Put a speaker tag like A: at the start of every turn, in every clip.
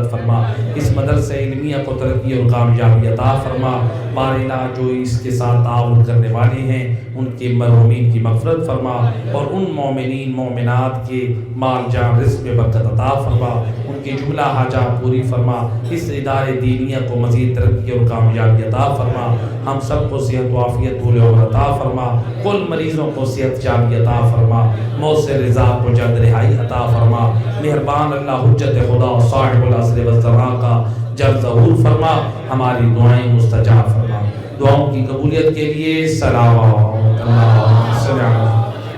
A: مغفرت فرما، اس مدرسہ علمیہ کو ترقی اور کامیابی عطا فرما، بارنا جو اس کے ساتھ تعاون کرنے والے ہیں ان کے مرحومین کی مغفرت فرما، اور ان مومنین مومنات کے مال جان رزق میں برکت عطا فرما، ان کی جملہ حاجات پوری فرما، اس ادارے دینیہ کو مزید ترقی اور کامیابی عطا فرما، ہم سب کو صحت و عافیت طول عمر عطا فرما، کل مریضوں کو صحت یابی عطا فرما، موت سے رضا کو جلد رہائی عطا فرما، مہربان اللہ حجت خدا صاحب العصر والزمان کا جلد ظہور فرما، ہماری دعائیں مستجاب فرما، دعاؤں کی قبولیت کے لیے صلوات اللہ صلی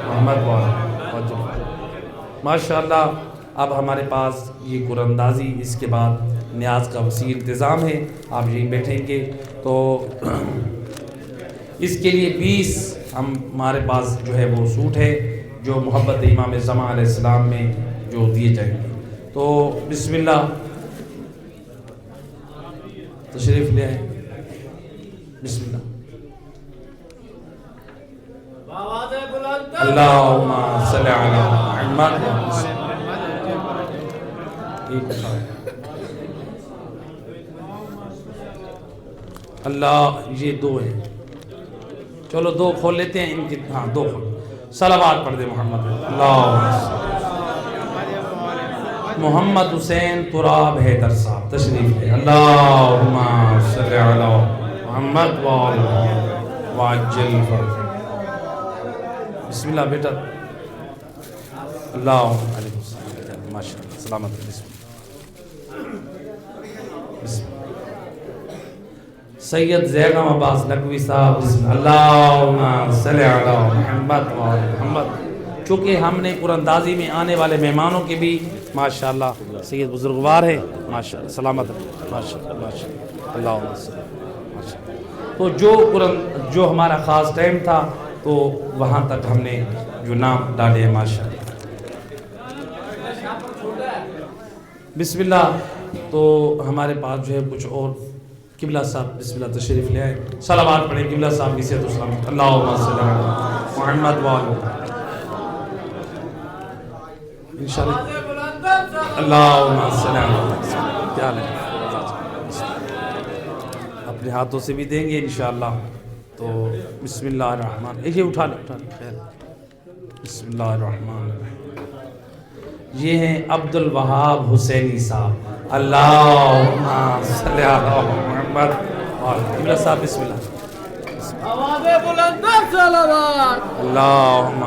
A: محمد ماشاءاللہ۔ اب ہمارے پاس یہ قرآن اندازی، اس کے بعد نیاز کا وسیع انتظام ہے، آپ یہیں بیٹھیں گے تو اس کے لیے 20 ہمارے پاس جو ہے وہ سوٹ ہے جو محبت امام زمان علیہ السلام میں جو دیے جائیں گے، تو بسم اللہ تشریف لے آئیں، بسم اللہ۔ اللہم صلی علی محمد۔ اللہ یہ 2 ہیں، چلو 2 کھول لیتے ہیں ان کی، ہاں 2 کھول، صلوات پڑھ دے محمد۔ اللہ محمد حسین تراب حیدر صاحب تشریف لے، اللہم صلی علی محمد وعجل فرج۔ بسم اللہ بیٹا، اللہم علیہ وسلم، ماشاء اللہ سلامت، بسم اللہ۔ سید زیغم عباس نقوی صاحب بسم اللہ، اللہم صلی علی محمد وعلی محمد۔ چونکہ ہم نے قرآن اندازی میں آنے والے مہمانوں کے بھی ماشاءاللہ سید بزرگوار ہے، ماشاءاللہ سلامت، ماشاءاللہ ماشاءاللہ، اللہم صلی ماشاءاللہ۔ تو جو قرآن جو ہمارا خاص ٹائم تھا تو وہاں تک ہم نے جو نام ڈالے ہیں ماشاءاللہ۔ بسم اللہ۔ تو ہمارے پاس جو ہے کچھ اور، قبلہ صاحب بسم اللہ تشریف لے آئے، صلوات پڑھیں قبلہ صاحب کی صحت و سلامت، اللہم صلی علی محمد وعلی انشاءاللہ، اللہم صلی علی کیا لیں اپنے ہاتھوں سے بھی دیں گے انشاءاللہ۔ تو بسم اللہ الرحمن، یہ اٹھا لیں، بسم اللہ الرحمن الرحیم۔ یہ ہیں عبد الوہاب حسینی صاحب، اللہم صلی علی محمد قبلہ صاحب بسم اللہ،
B: آواز بلند صلوات،
A: اللہم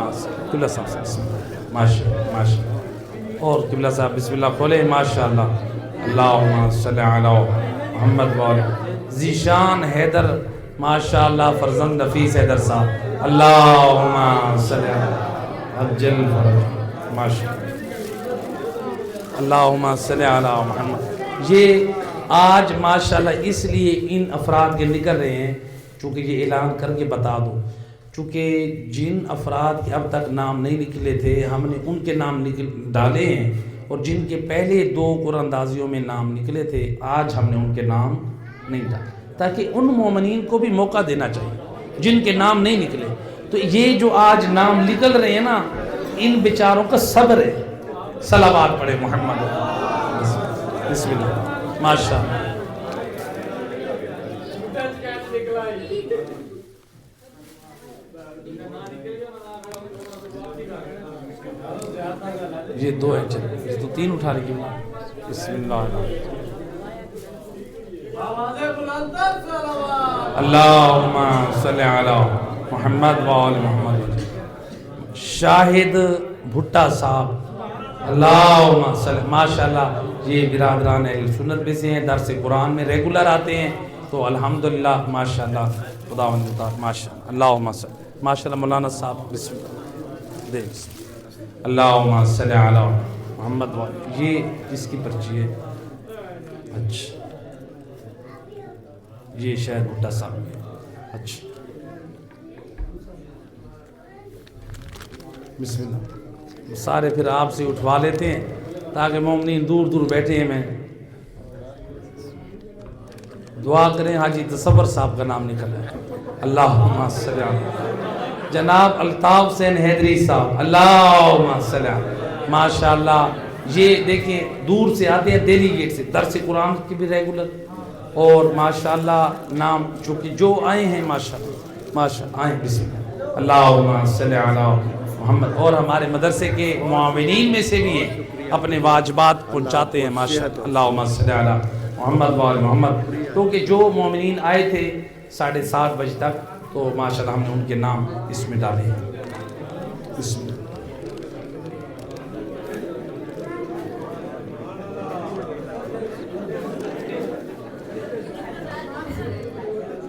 A: قبلہ صاحب بسم اللہ، ماشاءاللہ ماشاءاللہ، اور قبلہ صاحب بسم اللہ کھولیں ماشاءاللہ، اللہم صلی علی محمد ذیشان حیدر ماشاءاللہ، فرزند نفیس حیدر صاحب، اللہم صلی علی عجل فرج ماشاءاللہ، اللہم صلی علی محمد۔ یہ آج ماشاءاللہ اس لیے ان افراد کے نکل رہے ہیں چونکہ یہ اعلان کر کے بتا دو، چونکہ جن افراد کے اب تک نام نہیں نکلے تھے ہم نے ان کے نام ڈالے ہیں، اور جن کے پہلے 2 قرآن اندازیوں میں نام نکلے تھے آج ہم نے ان کے نام نہیں ڈالے، تاکہ ان مومنین کو بھی موقع دینا چاہیے جن کے نام نہیں نکلے۔ تو یہ جو آج نام نکل رہے ہیں نا، ان بیچاروں کا صبر ہے، صلوات پڑھے محمد بسم اللہ ماشاءاللہ۔ یہ 2 ہیں، چلے تو 3 اٹھا رہی ہیں، بسم اللہ اللہم صلی علی محمد وآل محمد۔ شاہد بھٹا صاحب، اللہم صلی، ماشاءاللہ یہ برادران اہل سنت میں سے ہیں، درس قرآن میں ریگولر آتے ہیں، تو الحمدللہ ماشاءاللہ خداوند مطاعت ماشاءاللہ، اللہم صلی، ماشاءاللہ مولانا صاحب بسم اللہ دے بسم اللہ، اللہم صلی علی محمد وآل۔ یہ کس کی پرچی ہے؟ اچھا یہ شاید بھٹا صاحب، اچھا بسم اللہ۔ سارے پھر آپ سے اٹھوا لیتے ہیں تاکہ مومنین دور دور بیٹھے ہیں، میں دعا کریں۔ حاجی تصور صاحب کا نام نکل ہے، اللہم صلی علی جناب الطاف حسین حیدری صاحب، اللہم صلی علی، ماشاءاللہ یہ دیکھیں دور سے آتے ہیں دہلی گیٹ سے، درس قرآن کی بھی ریگولر، اور ماشاءاللہ نام چونکہ جو آئے ہیں ماشاءاللہ آئیں، بسم اللہ، اللہم صلی علی محمد، اور ہمارے مدرسے کے معاونین میں سے بھی ہیں، اپنے واجبات پہنچاتے ہیں ماشاءاللہ، اللہم صلی علی محمد وآل محمد، کیونکہ جو مومنین آئے تھے 7:30 بجے تک، تو ماشاءاللہ ہم نے ان کے نام اس میں ڈالے ہیں۔ بسم اللہ۔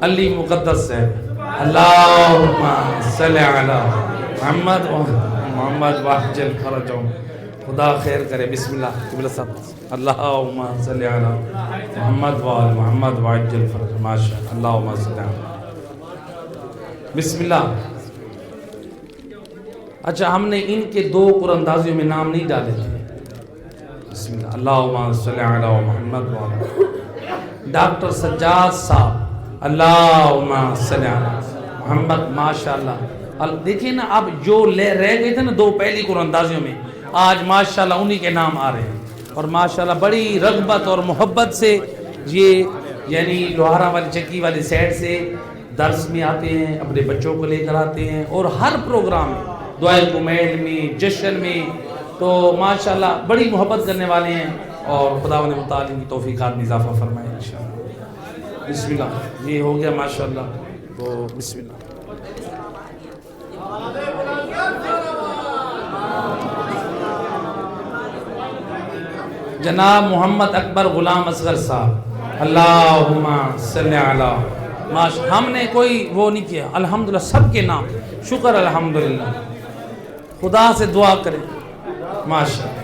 A: علی مقدس ہے، اللہم صلی علی محمد محمد واجل فرجہم، خدا خیر کرے، بسم اللہ، قبلہ صاحب، اللہم صلی علی محمد وآل محمد واجل فرجہم، ماشاءاللہ، اللہم صلی علی، بسم اللہ۔ اچھا ہم نے ان کے 2 قرآن اندازیوں میں نام نہیں ڈالے تھے، بسم اللہ، اللہم صلی علی محمد وآل، ڈاکٹر سجاد صاحب، اللہم صلی علی محمد، ماشاءاللہ، دیکھیں نا اب جو رہ گئے تھے نا 2 پہلی قرآن اندازیوں میں، آج ماشاءاللہ انہی کے نام آ رہے ہیں، اور ماشاءاللہ بڑی رغبت اور محبت سے یہ یعنی لوہارا والی چکی والی سائڈ سے درس میں آتے ہیں، اپنے بچوں کو لے کر آتے ہیں، اور ہر پروگرام میں، دعائے کمیل میں، جشن میں، تو ماشاءاللہ بڑی محبت کرنے والے ہیں، اور خداوند متعال کی توفیقات میں اضافہ فرمائے انشاءاللہ۔ بسم اللہ، یہ ہو گیا ماشاءاللہ، تو بسم اللہ۔ جناب محمد اکبر غلام اصغر صاحب، اللہم صلی علی، ہم نے کوئی وہ نہیں کیا، الحمدللہ سب کے نام، شکر الحمدللہ، خدا سے دعا کریں، ماشاءاللہ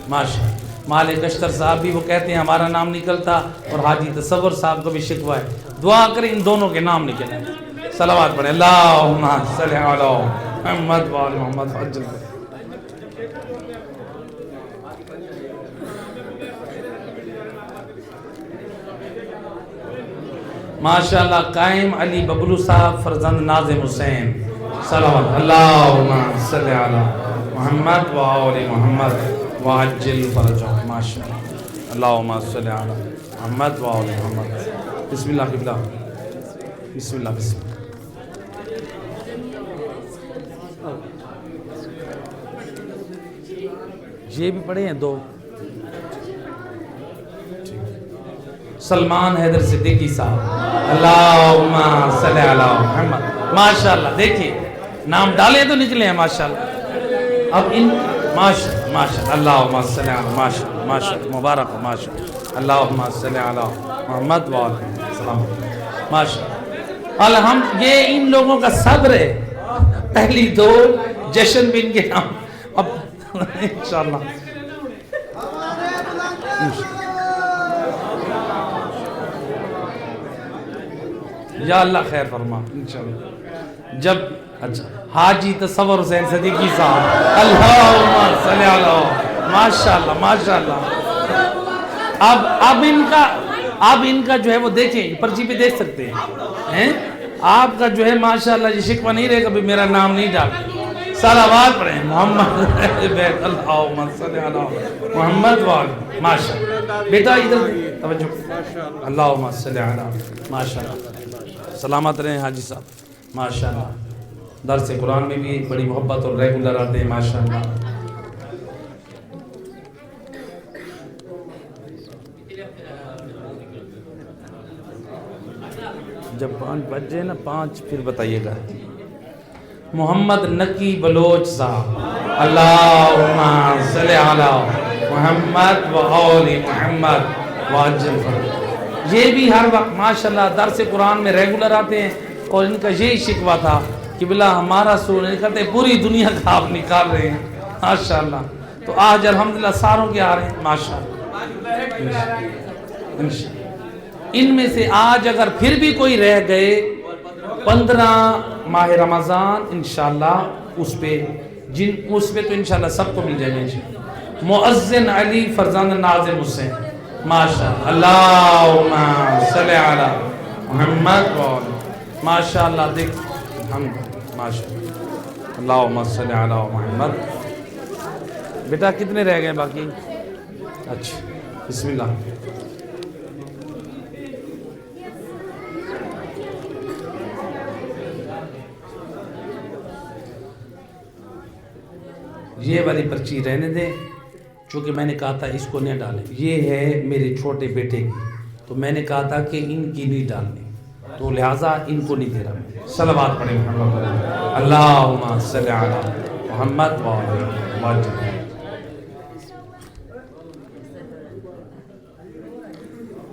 A: ماشاءاللہ۔ مالک اشتر صاحب بھی وہ کہتے ہیں ہمارا نام نکلتا، اور حاجی تصور صاحب کو بھی شکوہ ہے، دعا کریں ان دونوں کے نام نکلیں، صلوات پڑھیں، اللہم صلی علی محمد وآل محمد عجل۔ ماشاءاللہ قائم علی ببلو صاحب فرزند ناظم حسین، صلوات، اللہم صلی علی محمد وآل محمد وعجل فرجہم، ماشاءاللہ، اللہم صلی علی محمد وآل محمد، بسم اللہ قبلہ، بسم اللہ، بسم اللہ۔ یہ بھی پڑھے ہیں 2، سلمان حیدر صدیقی صاحب، اللہم صلی علی محمد، ماشاءاللہ، دیکھیں نام ڈالیں تو نکلے ہیں ماشاءاللہ، اب ان ماشاءاللہ، اللہم صلی علی ماشاءاللہ، مبارک ماشاءاللہ، اللہم صلی علی محمد وآل السلام، ماشاءاللہ، الحمد، یہ ان لوگوں کا صبر ہے، پہلی 2 جشن بھی ان کے نام، اب انشاءاللہ یا اللہ خیر فرما انشاءاللہ۔ جب اچھا حاجی تصور حسین صدیقی صاحب، اللہم صلی علی، ماشاءاللہ ماشاءاللہ، اب ان کا جو ہے وہ دیکھیں، پرچی پہ دیکھ سکتے ہیں، آپ کا جو ہے ماشاءاللہ یہ شکوہ نہیں رہے گا بھی میرا نام نہیں ڈال، صلوات پڑھیں، محمد بیت، اللہم صلی علی محمد وآل، ماشاءاللہ، بیٹا ادھر توجہ، اللہم صلی علی، ماشاءاللہ، سلامت رہیں حاجی صاحب، ماشاءاللہ، درس قرآن میں بھی بڑی محبت اور ریگولر آتے ہیں ماشاءاللہ۔ جب 5 بج جائے نا 5 پھر بتائیے گا۔ محمد نقی بلوچ صاحب، اللہم صلی علی محمد وآل محمد وعجل فرجہم، یہ بھی ہر وقت ماشاءاللہ درس قرآن میں ریگولر آتے ہیں، اور ان کا یہی شکوہ تھا کہ بلا ہمارا سور نہیں کرتے، پوری دنیا کا آپ نکال رہے ہیں ماشاءاللہ، تو آج الحمدللہ ساروں کے آ رہے ہیں ماشاءاللہ۔ ان میں سے آج اگر پھر بھی کوئی رہ گئے 15 ماہ رمضان انشاءاللہ اس پہ تو انشاءاللہ سب کو مل جائے گا۔ مؤذن علی فرزند ناظم حسین، ماشاءاللہ، اللہم صلی علی محمد وآل، ماشاءاللہ، دیکھ ہم ماشاءاللہ، اللہم صلی علی محمد، بیٹا کتنے رہ گئے باقی؟ اچھا بسم اللہ. یہ والی پرچی رہنے دیں، چونکہ میں نے کہا تھا اس کو نہیں ڈالیں. یہ ہے میرے چھوٹے بیٹے کی، تو میں نے کہا تھا کہ ان کی نہیں ڈالنی، تو لہٰذا ان کو نہیں دے رہا میں. صلوات پڑھیں محمد پر. اللہم صلی علی محمد وآلہ محمد.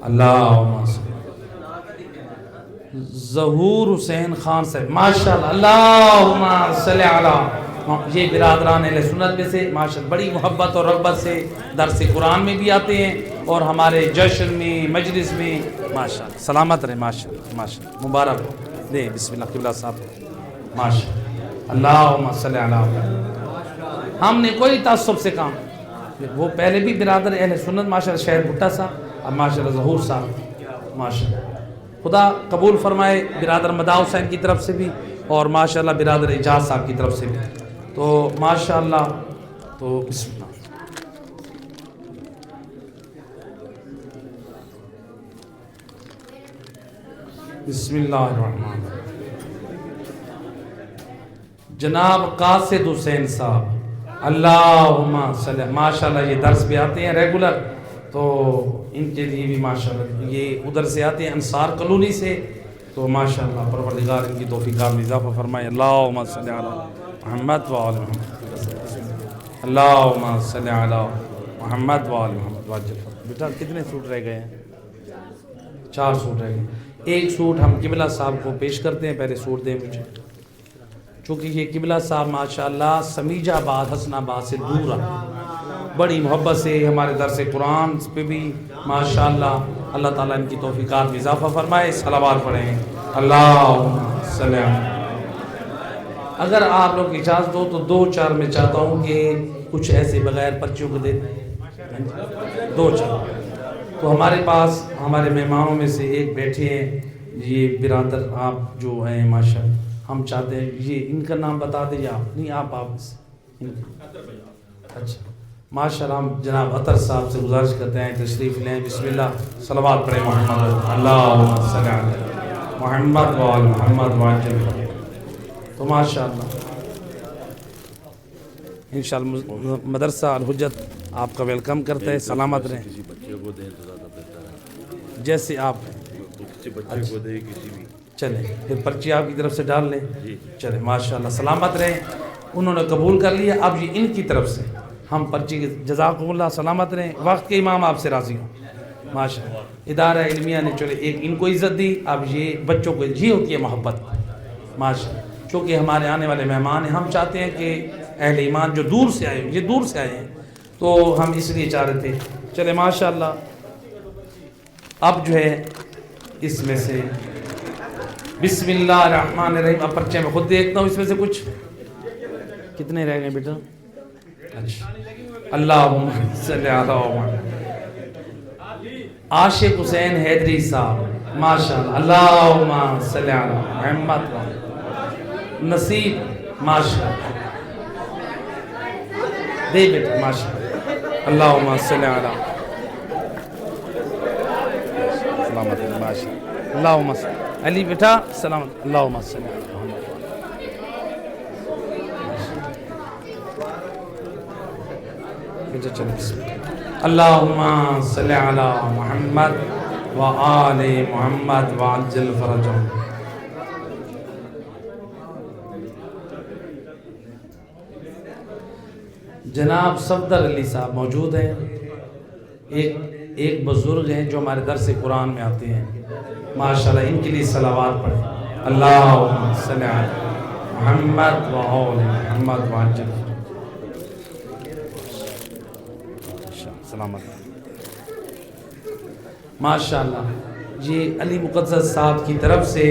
A: اللہم صلی ظہور حسین خان صاحب ماشاءاللہ. اللہم صلی علی. یہ برادران اہل سنت میں سے ماشاءاللہ بڑی محبت اور رغبت سے درس قرآن میں بھی آتے ہیں اور ہمارے جشن میں مجلس میں ماشاءاللہ. سلامت رہے ماشاءاللہ ماشاءاللہ. مبارک دیں بسم اللہ قبلہ صاحب ماشاءاللہ. اللہم صلی علی. ہم نے کوئی تعصب سے کام، وہ پہلے بھی برادر اہل سنت ماشاءاللہ شہر بھٹا صاحب، اب ماشاءاللہ ظہور صاحب ماشاءاللہ. خدا قبول فرمائے برادر مدا حسین کی طرف سے بھی اور ماشاءاللہ برادر اعجاز صاحب کی طرف سے بھی. تو ماشاءاللہ تو بسم اللہ. بسم اللہ الرحمن الرحیم. جناب قاصد حسین صاحب اللہم صلی. ماشاءاللہ یہ درس بھی آتے ہیں ریگولر، تو ان کے لیے بھی ماشاءاللہ یہ ادھر سے آتے ہیں انصار کالونی سے، تو ماشاءاللہ پروردگار ان کی توفیقات میں اضافہ فرمائے. اللہم صلی علی محمد وآل محمد. اللہم صلی علی محمد وآل محمد. بیٹا کتنے سوٹ رہ گئے ہیں؟ 4 سوٹ رہ گئے. ایک سوٹ ہم قبلہ صاحب کو پیش کرتے ہیں، پہلے سوٹ دیں مجھے، چونکہ یہ قبلہ صاحب ماشاءاللہ سمیجہ آباد حسن آباد سے دور آ، بڑی محبت سے ہمارے درس قرآن پہ بھی ماشاءاللہ اللہ تعالیٰ ان کی توفیقات میں اضافہ فرمائے. صلوات پڑھیں. اللہم صلی علی. اگر آپ لوگ اجازت دو تو 2-4 میں چاہتا ہوں کہ کچھ ایسے بغیر پرچیوں کو دے دیں. 2-4 تو ہمارے پاس ہمارے مہمانوں میں سے ایک بیٹھے ہیں، یہ برادر آپ جو ہیں ماشاءاللہ، ہم چاہتے ہیں یہ ان کا نام بتا دیں یا آپ نہیں، آپ اچھا ماشاءاللہ. ہم جناب عطر صاحب سے گزارش کرتے ہیں تشریف لیں. بسم اللہ. صلوات پڑھیں محمد. اللہم صلی علی محمد وآل محمد وعجل. تو ماشاءاللہ انشاءاللہ مدرسہ الحجت آپ کا ویلکم کرتا ہے. سلامت رہیں. جیسے آپ چلیں پھر پرچی آپ کی طرف سے ڈال لیں. چلیں ماشاءاللہ سلامت رہیں. انہوں نے قبول کر لیا. اب یہ ان کی طرف سے ہم پرچی کے جزاکم اللہ. سلامت رہیں. وقت کے امام آپ سے راضی ہوں ماشاءاللہ. ادارہ علمیہ نے چلے ایک ان کو عزت دی. اب یہ بچوں کو یہ ہوتی ہے محبت ماشاءاللہ، چونکہ ہمارے آنے والے مہمان ہیں. ہم چاہتے ہیں کہ اہل ایمان جو دور سے آئے، یہ دور سے آئے ہیں، تو ہم اس لیے چاہ رہے تھے. چلے ماشاءاللہ. اب جو ہے اس میں سے بسم اللہ الرحمن الرحیم. اب پرچے میں خود دیکھتا ہوں اس میں سے کچھ کتنے رہ گئے بیٹا. اچھا. اللہم صلی علی محمد. عاشق حسین حیدری صاحب ماشاءاللہ. اللہم صلی علی محمد. نصیب ماشاءاللہ دے بیٹا ماشاءاللہ. اللہم صلی علی سلامت ماشاءاللہ. اللہم صلی علی بیٹا سلامت. اللہم صلی علی محمد. بیٹا چلو بسم اللہ. اللہم صلی علی محمد وآل محمد وعجل فرجہم. جناب صفدر علی صاحب موجود ہیں. ایک بزرگ ہیں جو ہمارے درس قرآن میں آتے ہیں ماشاءاللہ. ان کے لیے صلوات پڑھیں. اللہم صلی علی محمد وآل محمد وعجل. سلامت ماشاءاللہ. یہ علی مقدس صاحب کی طرف سے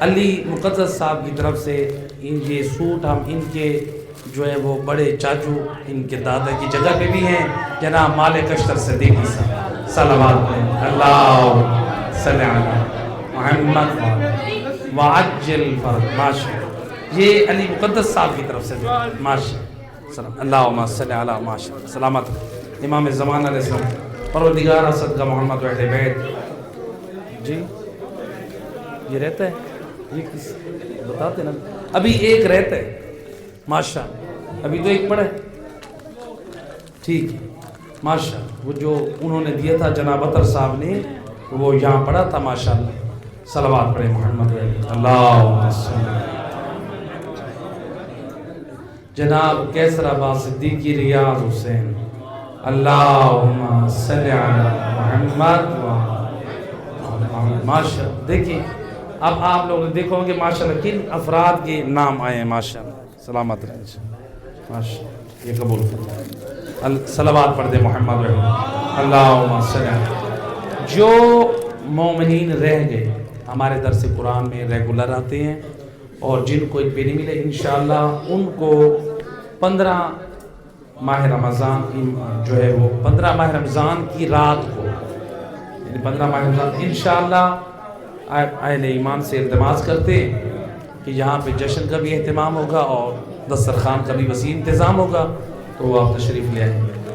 A: علی مقدس صاحب کی طرف سے یہ سوٹ ہم ان کے جو ہے وہ بڑے چاچو ان کے دادا کی جگہ پہ بھی ہیں جناب مالک اشتر صدیقی صاحب. صلوات پڑھیں. اللہ صلی علی محمد وعجل فرج. ماشاءاللہ. یہ علی مقدس صاحب کی طرف سے ماشاءاللہ. اللہم صلی علی محمد سلامت امام زمان علیہ السلام پروردگار صدقہ محمد و اہل بیت جی یہ رہتا ہے یہ کس بتاتے نا ابھی ایک رہتا ہے ماشاء ابھی تو ایک پڑھا ہے ٹھیک ہے ماشاء وہ جو انہوں نے دیا تھا جناب اطہر صاحب نے وہ یہاں پڑھا تھا ماشاءاللہ صلوات پڑھے محمد و اہل اللہم صلی جناب کیسر عباس صدیقی ریاض حسین اللہم صلی علی محمد ماشاء دیکھیں اب آپ لوگ دیکھو گے ماشاءاللہ کن افراد کے نام آئے ہیں ماشاءاللہ سلامت رہے ماشاءاللہ یہ قبول کریں صلوات پڑھ دے محمد اللہم صلی علی جو مومنین رہ گئے ہمارے درس قرآن میں ریگولر آتے ہیں اور جن کو ایک پہ نہیں ملے انشاءاللہ ان کو 15 ماہ رمضان کی جو ہے وہ 15 ماہ رمضان کی رات کو یعنی 15 ماہ رمضان انشاءاللہ اہل ایمان سے التماس کرتے ہیں کہ یہاں پہ جشن کا بھی اہتمام ہوگا اور دسترخوان کا بھی وسیع انتظام ہوگا تو وہ آپ تشریف لے آئیں گے